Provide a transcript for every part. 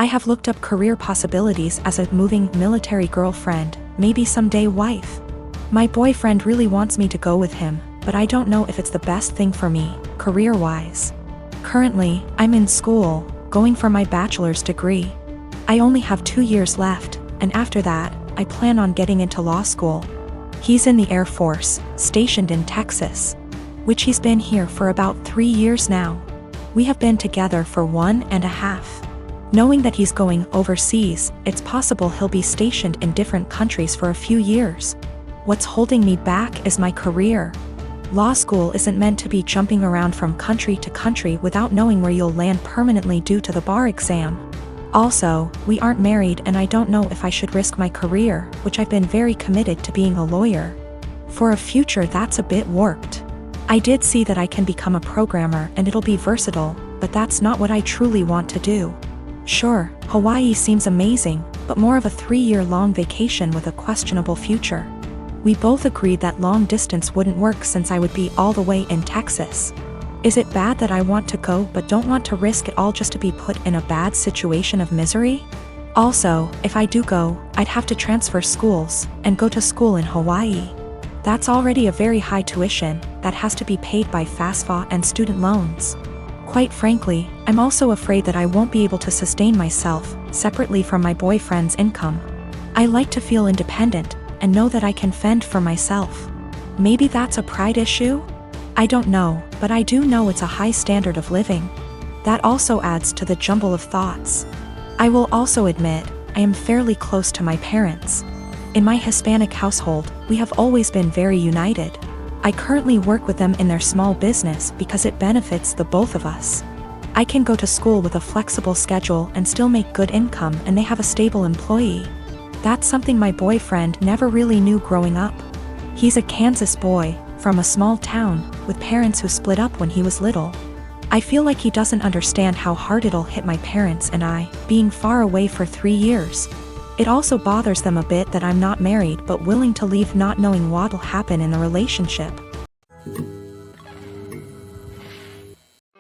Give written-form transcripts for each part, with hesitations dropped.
have looked up career possibilities as a moving military girlfriend, maybe someday wife. My boyfriend really wants me to go with him, but I don't know if it's the best thing for me, career-wise. Currently, I'm in school, going for my bachelor's degree. I only have 2 years left, and after that, I plan on getting into law school. He's in the Air Force, stationed in Texas, which he's been here for about 3 years now. We have been together for 1.5. Knowing that he's going overseas, it's possible he'll be stationed in different countries for a few years. What's holding me back is my career. Law school isn't meant to be jumping around from country to country without knowing where you'll land permanently due to the bar exam. Also, we aren't married and I don't know if I should risk my career, which I've been very committed to being a lawyer. For a future that's a bit warped. I did see that I can become a programmer and it'll be versatile, but that's not what I truly want to do. Sure, Hawaii seems amazing, but more of a 3-year-long vacation with a questionable future. We both agreed that long distance wouldn't work since I would be all the way in Texas. Is it bad that I want to go but don't want to risk it all just to be put in a bad situation of misery? Also, if I do go, I'd have to transfer schools and go to school in Hawaii. That's already a very high tuition that has to be paid by FAFSA and student loans. Quite frankly, I'm also afraid that I won't be able to sustain myself separately from my boyfriend's income. I like to feel independent and know that I can fend for myself. Maybe that's a pride issue? I don't know, but I do know it's a high standard of living. That also adds to the jumble of thoughts. I will also admit, I am fairly close to my parents. In my Hispanic household, we have always been very united. I currently work with them in their small business because it benefits the both of us. I can go to school with a flexible schedule and still make good income, and they have a stable employee. That's something my boyfriend never really knew growing up. He's a Kansas boy, from a small town, with parents who split up when he was little. I feel like he doesn't understand how hard it'll hit my parents and I, being far away for 3 years. It also bothers them a bit that I'm not married but willing to leave not knowing what'll happen in the relationship.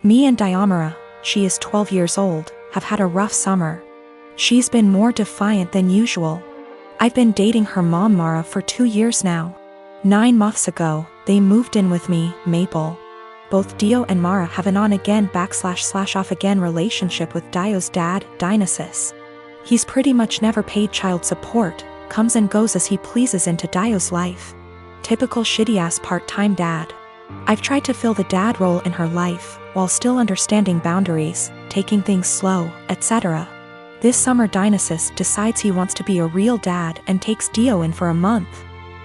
Me and Diamara, she is 12 years old, have had a rough summer. She's been more defiant than usual. I've been dating her mom Mara for 2 years now. 9 months ago, they moved in with me, Maple. Both Dio and Mara have an on-again / off-again relationship with Dio's dad, Dionysus. He's pretty much never paid child support, comes and goes as he pleases into Dio's life. Typical shitty-ass part-time dad. I've tried to fill the dad role in her life, while still understanding boundaries, taking things slow, etc. This summer Dionysus decides he wants to be a real dad and takes Dio in for a month.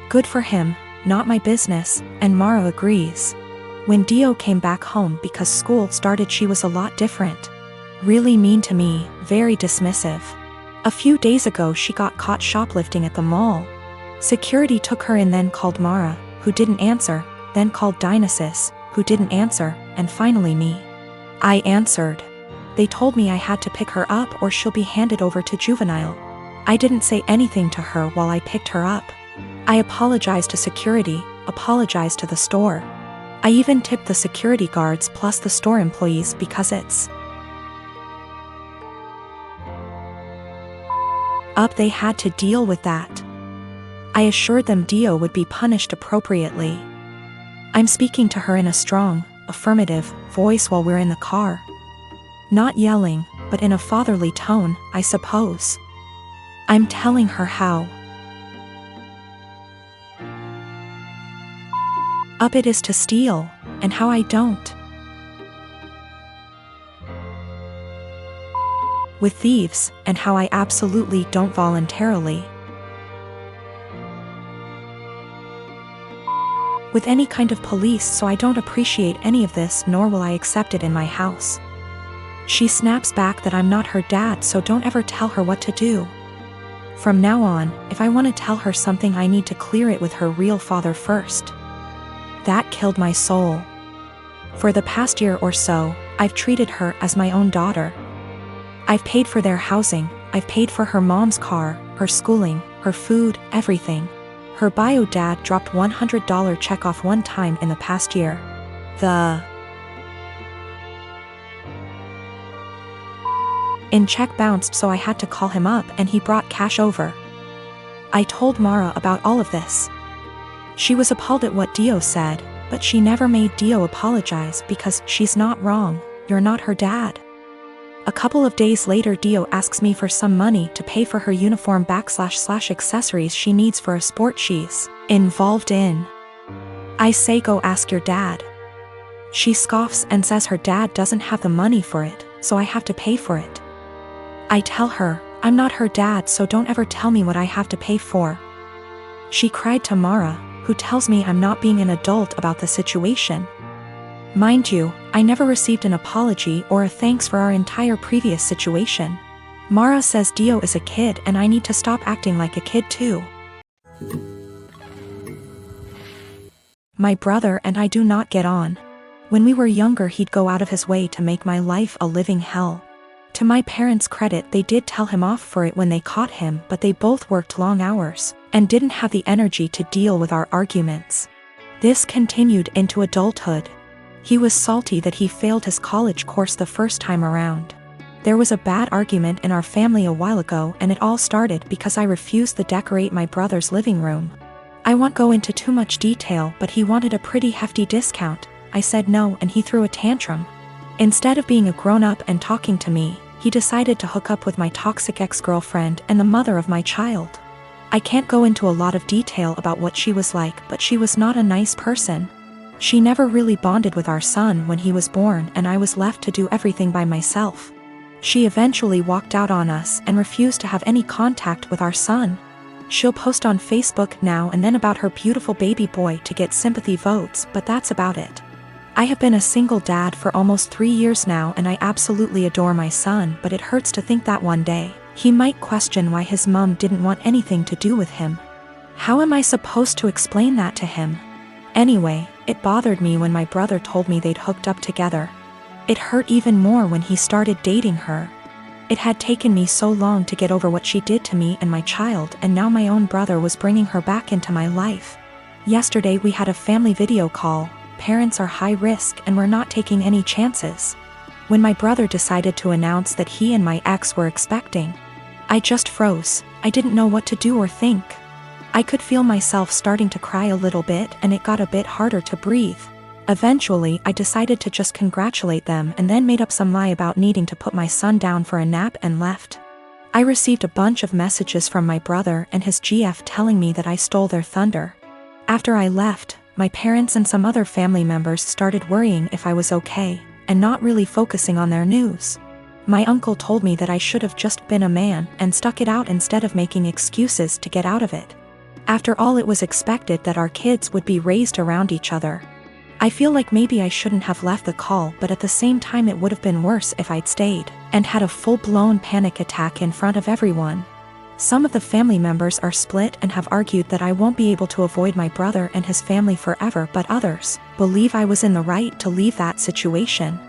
Good for him, not my business, and Mara agrees. When Dio came back home because school started, she was a lot different. Really mean to me, very dismissive. A few days ago she got caught shoplifting at the mall. Security took her in, then called Mara, who didn't answer, then called Dionysus, who didn't answer, and finally me. I answered. They told me I had to pick her up or she'll be handed over to juvenile. I didn't say anything to her while I picked her up. I apologized to security, apologized to the store. I even tipped the security guards plus the store employees because it's up. They had to deal with that. I assured them Dio would be punished appropriately. I'm speaking to her in a strong, affirmative voice while we're in the car. Not yelling, but in a fatherly tone, I suppose. I'm telling her how up it is to steal, and how I don't. With thieves, and how I absolutely don't voluntarily. With any kind of police, so I don't appreciate any of this, nor will I accept it in my house. She snaps back that I'm not her dad, so don't ever tell her what to do. From now on, if I want to tell her something, I need to clear it with her real father first. That killed my soul. For the past year or so, I've treated her as my own daughter. I've paid for their housing, I've paid for her mom's car, her schooling, her food, everything. Her bio dad dropped $100 check off one time in the past year. In check bounced, so I had to call him up and he brought cash over. I told Mara about all of this. She was appalled at what Dio said, but she never made Dio apologize because she's not wrong, you're not her dad. A couple of days later, Dio asks me for some money to pay for her uniform / accessories she needs for a sport she's involved in. I say, go ask your dad. She scoffs and says her dad doesn't have the money for it, so I have to pay for it. I tell her, I'm not her dad, so don't ever tell me what I have to pay for. She cried to Mara, who tells me I'm not being an adult about the situation. Mind you, I never received an apology or a thanks for our entire previous situation. Mara says Dio is a kid and I need to stop acting like a kid too. My brother and I do not get on. When we were younger, he'd go out of his way to make my life a living hell. To my parents' credit, they did tell him off for it when they caught him, but they both worked long hours and didn't have the energy to deal with our arguments. This continued into adulthood. He was salty that he failed his college course the first time around. There was a bad argument in our family a while ago, and it all started because I refused to decorate my brother's living room. I won't go into too much detail, but he wanted a pretty hefty discount. I said no and he threw a tantrum. Instead of being a grown-up and talking to me, he decided to hook up with my toxic ex-girlfriend and the mother of my child. I can't go into a lot of detail about what she was like, but she was not a nice person. She never really bonded with our son when he was born, and I was left to do everything by myself. She eventually walked out on us and refused to have any contact with our son. She'll post on Facebook now and then about her beautiful baby boy to get sympathy votes, but that's about it. I have been a single dad for almost 3 years now, and I absolutely adore my son, but it hurts to think that one day he might question why his mom didn't want anything to do with him. How am I supposed to explain that to him? Anyway, it bothered me when my brother told me they'd hooked up together. It hurt even more when he started dating her. It had taken me so long to get over what she did to me and my child, and now my own brother was bringing her back into my life. Yesterday we had a family video call. Parents are high risk and we're not taking any chances. When my brother decided to announce that he and my ex were expecting, I just froze. I didn't know what to do or think. I could feel myself starting to cry a little bit, and it got a bit harder to breathe. Eventually, I decided to just congratulate them and then made up some lie about needing to put my son down for a nap and left. I received a bunch of messages from my brother and his GF telling me that I stole their thunder. After I left, my parents and some other family members started worrying if I was okay, and not really focusing on their news. My uncle told me that I should have just been a man and stuck it out instead of making excuses to get out of it. After all, it was expected that our kids would be raised around each other. I feel like maybe I shouldn't have left the call, but at the same time it would have been worse if I'd stayed and had a full-blown panic attack in front of everyone. Some of the family members are split and have argued that I won't be able to avoid my brother and his family forever, but others believe I was in the right to leave that situation.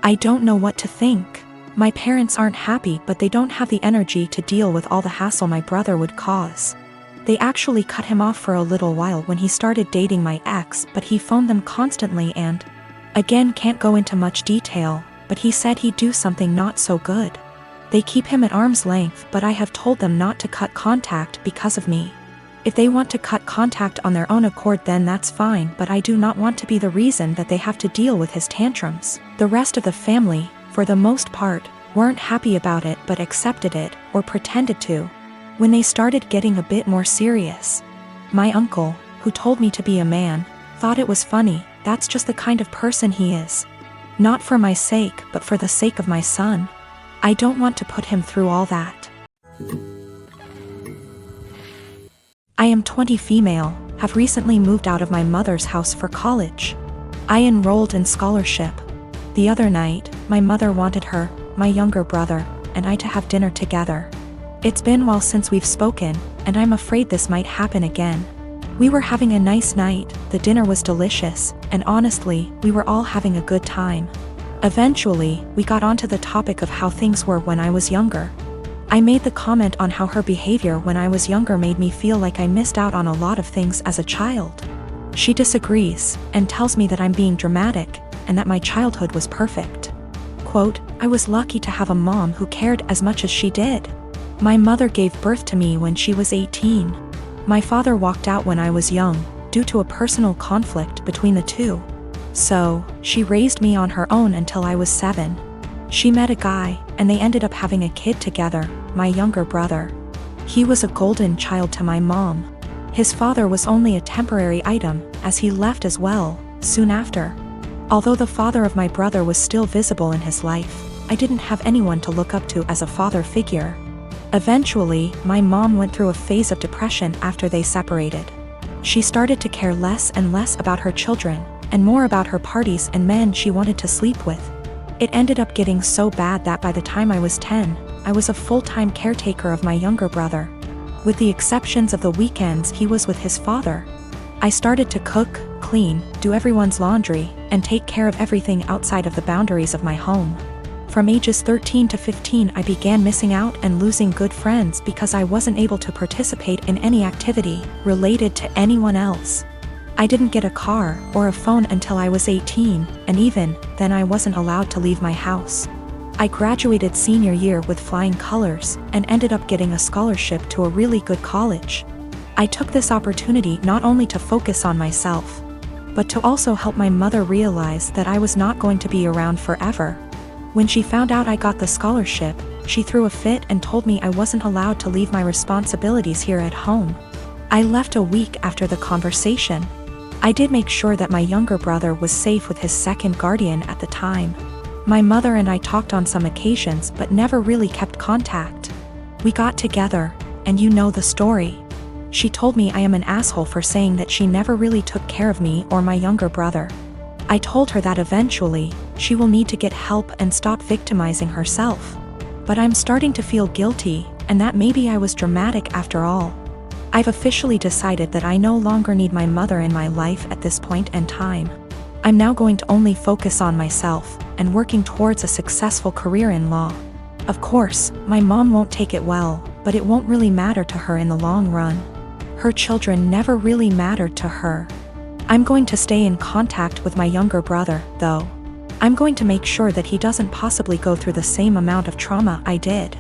I don't know what to think. My parents aren't happy, but they don't have the energy to deal with all the hassle my brother would cause. They actually cut him off for a little while when he started dating my ex, but he phoned them constantly and, again, can't go into much detail, but he said he'd do something not so good. They keep him at arm's length, but I have told them not to cut contact because of me. If they want to cut contact on their own accord, then that's fine, but I do not want to be the reason that they have to deal with his tantrums. The rest of the family, for the most part, weren't happy about it but accepted it, or pretended to. When they started getting a bit more serious, my uncle, who told me to be a man, thought it was funny. That's just the kind of person he is. Not for my sake, but for the sake of my son. I don't want to put him through all that. I am 20, female, have recently moved out of my mother's house for college. I enrolled in scholarship. The other night, my mother wanted her, my younger brother, and I to have dinner together. It's been a while since we've spoken, and I'm afraid this might happen again. We were having a nice night, the dinner was delicious, and honestly, we were all having a good time. Eventually, we got onto the topic of how things were when I was younger. I made the comment on how her behavior when I was younger made me feel like I missed out on a lot of things as a child. She disagrees, and tells me that I'm being dramatic, and that my childhood was perfect. Quote, I was lucky to have a mom who cared as much as she did. My mother gave birth to me when she was 18. My father walked out when I was young, due to a personal conflict between the two. So, she raised me on her own until I was 7. She met a guy, and they ended up having a kid together, my younger brother. He was a golden child to my mom. His father was only a temporary item, as he left as well, soon after. Although the father of my brother was still visible in his life, I didn't have anyone to look up to as a father figure. Eventually, my mom went through a phase of depression after they separated. She started to care less and less about her children, and more about her parties and men she wanted to sleep with. It ended up getting so bad that by the time I was 10, I was a full-time caretaker of my younger brother. With the exceptions of the weekends he was with his father. I started to cook, clean, do everyone's laundry, and take care of everything outside of the boundaries of my home. From ages 13 to 15 I began missing out and losing good friends because I wasn't able to participate in any activity related to anyone else. I didn't get a car or a phone until I was 18, and even then I wasn't allowed to leave my house. I graduated senior year with flying colors and ended up getting a scholarship to a really good college. I took this opportunity not only to focus on myself, but to also help my mother realize that I was not going to be around forever. When she found out I got the scholarship, she threw a fit and told me I wasn't allowed to leave my responsibilities here at home. I left a week after the conversation. I did make sure that my younger brother was safe with his second guardian at the time. My mother and I talked on some occasions but never really kept contact. We got together, and you know the story. She told me I am an asshole for saying that she never really took care of me or my younger brother. I told her that eventually, she will need to get help and stop victimizing herself. But I'm starting to feel guilty, and that maybe I was dramatic after all. I've officially decided that I no longer need my mother in my life at this point in time. I'm now going to only focus on myself, and working towards a successful career in law. Of course, my mom won't take it well, but it won't really matter to her in the long run. Her children never really mattered to her. I'm going to stay in contact with my younger brother, though. I'm going to make sure that he doesn't possibly go through the same amount of trauma I did.